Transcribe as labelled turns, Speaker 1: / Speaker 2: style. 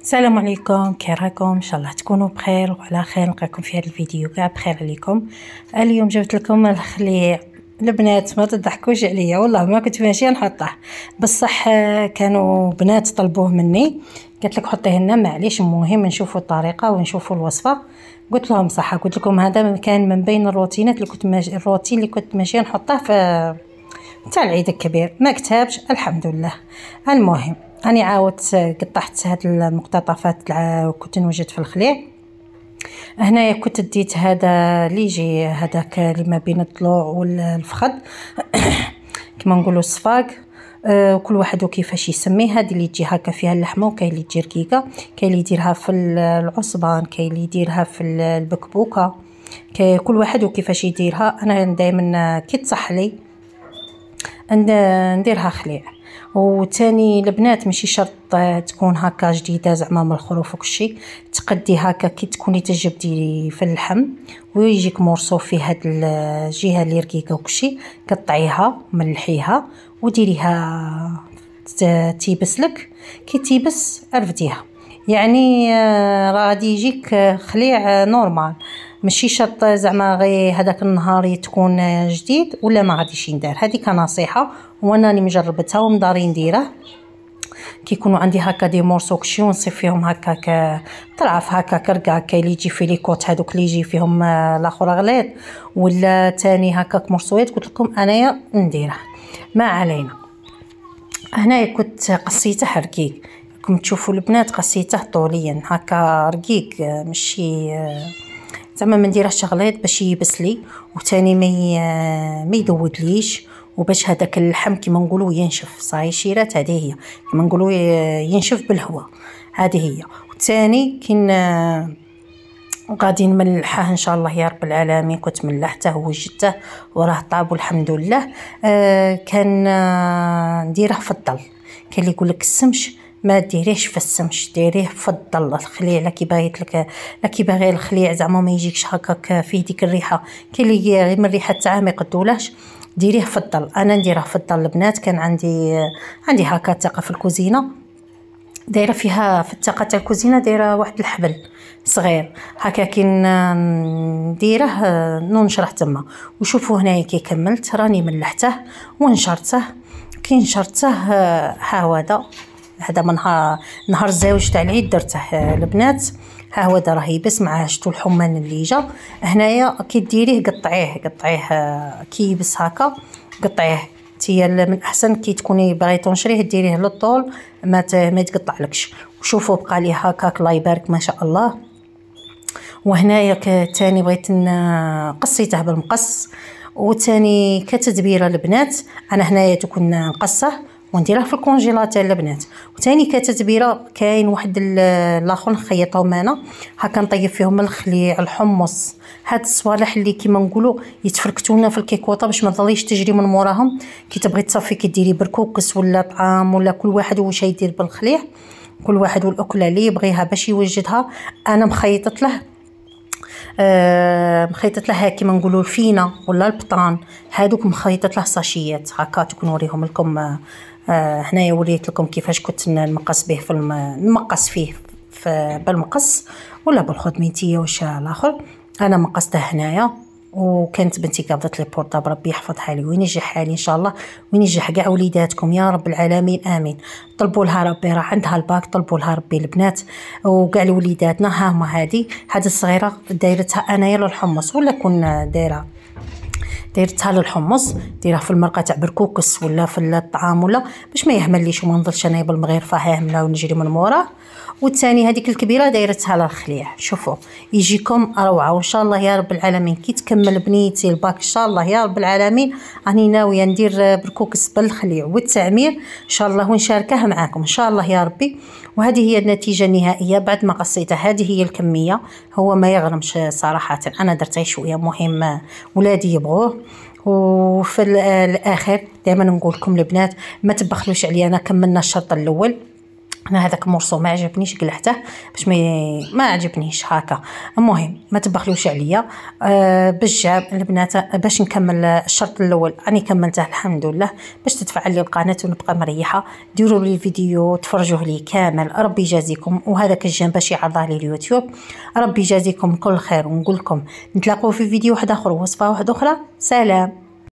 Speaker 1: السلام عليكم، كي راكم؟ ان شاء الله تكونوا بخير وعلى خير. نلقاكم في هذا الفيديو كاع بخير عليكم. اليوم جبت لكم الخليع. البنات ما تضحكوش عليا، والله ما كنت ماشيه نحطه، بصح كانوا بنات طلبوه مني، قلت لك حطيه لنا معليش، المهم نشوفوا الطريقه ونشوفوا الوصفه. قلت لهم صح، قلت لكم هذا كان من بين الروتينات اللي كنت الروتين اللي كنت ماشيه نحطه في تاع العيد الكبير، ما كتبش الحمد لله. المهم أنا عاودت قطعت هاد المقتطفات كنت نوجد في الخليع. هنايا كنت ديت هذا اللي يجي هذاك اللي ما بين الضلوع والفخذ كما نقولوا الصفاق. وكل واحد وكيفاش يسميه. هذه اللي تجي هكا فيها اللحمه، وكاين اللي تجي رقيقه، كاين اللي يديرها في العصبان، كاين اللي يديرها في البكبوكه، كل واحد وكيفاش يديرها. انا دائما كي تصح لي نديرها خليع. وتاني البنات ماشي شرط تكون هكا جديده زعما من الخروف وكشي، تقدي هكا كي تكوني تجبدي في اللحم ويجيك مرصو في هاد الجهه اللي رقيقه وكشي، قطعيها ملحيها وديريها تيبس لك. كي تيبس رفديها، يعني راه غادي يجيك خليع نورمال، ماشي شرط زعما غير هذاك النهار تكون جديد ولا ما غاديش يندار. هذه كنصيحه وانا راني مجربتها ومداري نديره. كي يكونوا عندي هكا دي مورسو كشي ونصيف فيهم هكاك طرف هكاك رقاق، كاين اللي يجي في لي كوت هذوك اللي يجي فيهم الاخر غليظ، ولا تاني هكاك مرصويات، قلت لكم انايا نديره. ما علينا. هنايا كنت قصيته رقيق، كما تشوفوا البنات قصيته طوليا هكا رقيق، ماشي زعما ما نديرهش غليظ باش يبس لي، وثاني ما يذودليش، وباش هذاك اللحم كيما نقولوا ينشف. صاي شيرات هذه هي كيما نقولوا ينشف بالهواء، هذه هي. وثاني كي غادي نملحه ان شاء الله يا رب العالمين. كنت ملحته ووجدته وراه طاب والحمد لله. كان نديره في الظل. كاين اللي يقول لك السمش ما ديريهش في السمش، ديريه في الظل. الخليع لكي باغيت لك لكي باغي الخليع زعما ما يجيكش هكاك فيه ديك الريحه، كاين اللي غير من الريحه تاعها ما يقدولاش، ديريه في الظل. انا نديره في الظل البنات. كان عندي هكا تاقه في الكوزينه، دايره فيها في التاقه تاع الكوزينه دايره واحد الحبل صغير هكا، كي نديره ننشره تما. وشوفوا هنايا كي كملت راني ملحته ونشرته. كي نشرته ها هو هذا من نهار الزواج تاع العيد درته البنات. ها هو راه يبس مع شتو الحمان اللي جا. هنايا كي ديريه قطعيه كي يبس هكا قطعيه. تي من احسن كي تكوني باغي تنشريه ديريه للطول ما يتقطع لكش. وشوفوا بقى لي هكاك الله يبارك ما شاء الله. وهنايا تاني بغيت قصيته بالمقص. وتاني كتدبيره البنات، انا هنايا تكون نقصه ونديره في الكونجيلاتور البنات. وثاني كتتبيره كاين واحد الاخر نخيطهم انا هكا نطيب فيهم الخليع الحمص، هاد الصوالح اللي كيما نقولوا يتفركتونا في الكيكوطه باش ما تضليش تجري من موراهم. كي تبغي تصفي كديري بركوكس ولا طعام ولا كل واحد واش يدير بالخليع، كل واحد والاكله اللي يبغيها باش يوجدها. انا مخيطت له مخيطت لها كيما نقولوا الفينه ولا البطان، هادوك مخيطت له ساشيات هكا. تكون نوريهم لكم هنايا وريت لكم كيفاش كنت نمقص به نمقص فيه بالمقص ولا بالخدميتيه واش الاخر. انا مقصته هنايا، وكانت بنتي قابضت لي بورطاب ربي يحفظها لي وينجحها لي ان شاء الله وينجح كاع وليداتكم يا رب العالمين امين. طلبوا لها ربي، راه عندها الباك، طلبوا لها ربي البنات وكاع وليداتنا. ها هما هذه الصغيره دايرتها انايا للحمص، ولا كون دايرتها للحمص، ديرها في المرقه تاع بركوكس ولا في الطعام ولا باش ما يهمليش وما نضلش انا بالمغيرفه هامله ونجري من موراه. والثاني هذيك الكبيره دايرتها للخليع. شوفوا يجيكم روعه، وان شاء الله يا رب العالمين كي تكمل بنيتي الباك ان شاء الله يا رب العالمين راني ناويه ندير بركوكس بالخليع والتعمير ان شاء الله ونشاركه معاكم ان شاء الله يا ربي. وهذه هي النتيجه النهائيه بعد ما قصيته. هذه هي الكميه، هو ما يغرمش صراحه، انا درته شويه مهم ولادي يبغوه. وفي الاخر دائما نقول لكم البنات ما تبخلوش عليا، انا كملنا الشرط الاول انا هذاك المورسو ما عجبنيش، قلعته باش ما عجبنيش هكا. المهم ما تبخلوش عليا. بالجاب البنات باش نكمل الشرط الاول راني كملته الحمد لله. باش تتفعل لي القناه ونبقى مريحه ديروا لي الفيديو تفرجوه لي كامل، ربي يجازيكم. وهذاك الجنب باش يعرضه لي اليوتيوب، ربي يجازيكم كل خير. ونقول لكم نتلاقوا في فيديو واحد اخر وصفه واحده اخرى. سلام.